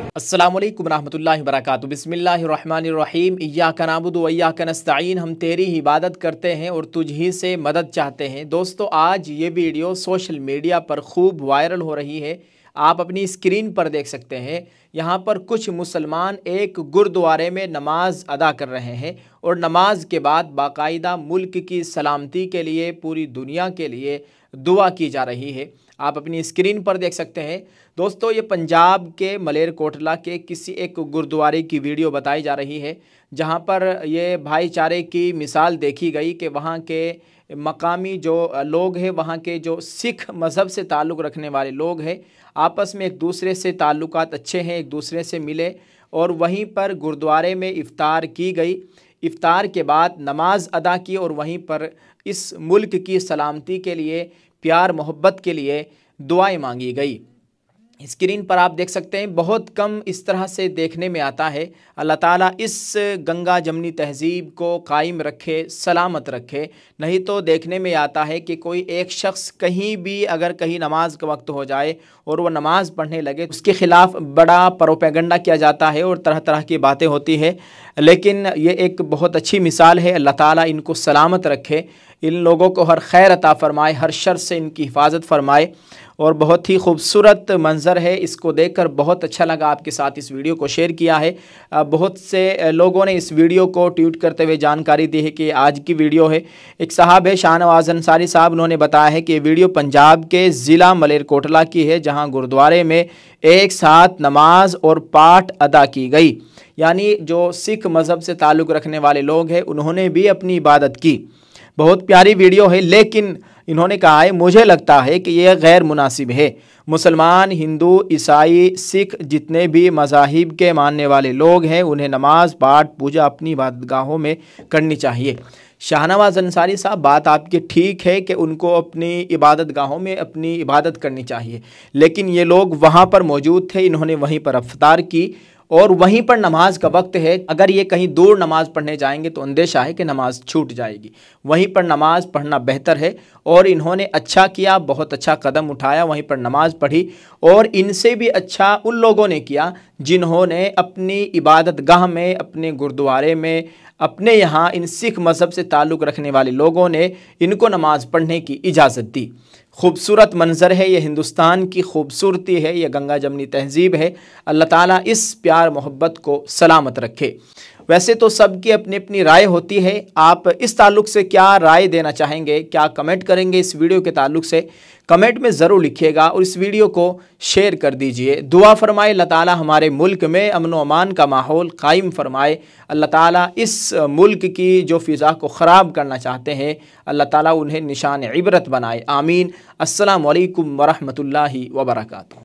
अस्सलामु अलैकुम रहमतुल्लाहि वबरकातुहू। बिस्मिल्लाहिर्रहमानिर्रहीम। इय्याका नअबुदु व इय्याका नस्तईन। हम तेरी ही इबादत करते हैं और तुझ ही से मदद चाहते हैं। दोस्तों, आज ये वीडियो सोशल मीडिया पर खूब वायरल हो रही है। आप अपनी स्क्रीन पर देख सकते हैं। यहाँ पर कुछ मुसलमान एक गुरुद्वारे में नमाज अदा कर रहे हैं और नमाज के बाद बाकायदा मुल्क की सलामती के लिए, पूरी दुनिया के लिए दुआ की जा रही है। आप अपनी स्क्रीन पर देख सकते हैं। दोस्तों, ये पंजाब के मलेरकोटला के किसी एक गुरुद्वारे की वीडियो बताई जा रही है, जहाँ पर ये भाईचारे की मिसाल देखी गई कि वहाँ के मकामी जो लोग हैं, वहाँ के जो सिख मज़हब से ताल्लुक़ रखने वाले लोग हैं, आपस में एक दूसरे से ताल्लुकात अच्छे हैं, एक दूसरे से मिले और वहीं पर गुरुद्वारे में इफ़्तार की गई। इफ़्तार के बाद नमाज अदा की और वहीं पर इस मुल्क की सलामती के लिए, प्यार मोहब्बत के लिए दुआएं मांगी गई। स्क्रीन पर आप देख सकते हैं, बहुत कम इस तरह से देखने में आता है। अल्लाह ताला इस गंगा जमनी तहज़ीब को कायम रखे, सलामत रखे। नहीं तो देखने में आता है कि कोई एक शख्स कहीं भी अगर कहीं नमाज का वक्त हो जाए और वह नमाज़ पढ़ने लगे, उसके ख़िलाफ़ बड़ा प्रोपेगेंडा किया जाता है और तरह तरह की बातें होती है। लेकिन ये एक बहुत अच्छी मिसाल है। अल्लाह ताला इनको सलामत रखे, इन लोगों को हर खैर अता फ़रमाए, हर शर से इनकी हिफाजत फ़रमाए। और बहुत ही खूबसूरत मंज़र है, इसको देखकर बहुत अच्छा लगा। आपके साथ इस वीडियो को शेयर किया है। बहुत से लोगों ने इस वीडियो को ट्वीट करते हुए जानकारी दी है कि आज की वीडियो है। एक साहब है शाहनवाज़ अंसारी साहब, उन्होंने बताया है कि ये वीडियो पंजाब के ज़िला मलेरकोटला की है, जहाँ गुरुद्वारे में एक साथ नमाज और पाठ अदा की गई। यानी जो सिख मज़हब से ताल्लुक़ रखने वाले लोग हैं, उन्होंने भी अपनी इबादत की। बहुत प्यारी वीडियो है, लेकिन इन्होंने कहा है, मुझे लगता है कि यह गैर मुनासिब है। मुसलमान, हिंदू, ईसाई, सिख जितने भी मज़ाहिब के मानने वाले लोग हैं, उन्हें नमाज, पाठ, पूजा अपनी इबादतगाहों में करनी चाहिए। शाहनवाज़ अंसारी साहब, बात आपकी ठीक है कि उनको अपनी इबादतगाहों में अपनी इबादत करनी चाहिए, लेकिन ये लोग वहाँ पर मौजूद थे, इन्होंने वहीं पर इफ्तार की और वहीं पर नमाज का वक्त है। अगर ये कहीं दूर नमाज पढ़ने जाएंगे तो अंदेशा है कि नमाज छूट जाएगी। वहीं पर नमाज पढ़ना बेहतर है और इन्होंने अच्छा किया, बहुत अच्छा कदम उठाया, वहीं पर नमाज पढ़ी। और इनसे भी अच्छा उन लोगों ने किया जिन्होंने अपनी इबादत गाह में, अपने गुरुद्वारे में, अपने यहाँ इन सिख मज़हब से ताल्लुक़ रखने वाले लोगों ने इनको नमाज पढ़ने की इजाज़त दी। खूबसूरत मंज़र है, ये हिंदुस्तान की खूबसूरती है, ये गंगा जमनी तहज़ीब है। अल्लाह ताला इस प्यार मोहब्बत को सलामत रखे। वैसे तो सबकी अपनी अपनी राय होती है। आप इस ताल्लुक़ से क्या राय देना चाहेंगे, क्या कमेंट करेंगे इस वीडियो के ताल्लुक़ से? कमेंट में ज़रूर लिखिएगा और इस वीडियो को शेयर कर दीजिए। दुआ फरमाए अल्लाह ताला हमारे मुल्क में अमन व अमान का माहौल कायम फरमाए। अल्लाह ताला इस मुल्क की जो फ़िज़ा को ख़राब करना चाहते हैं, अल्लाह ताला उन्हें निशान इबरत बनाए। आमीन। अस्सलामु अलैकुम व रहमतुल्लाहि व बरकातुहू।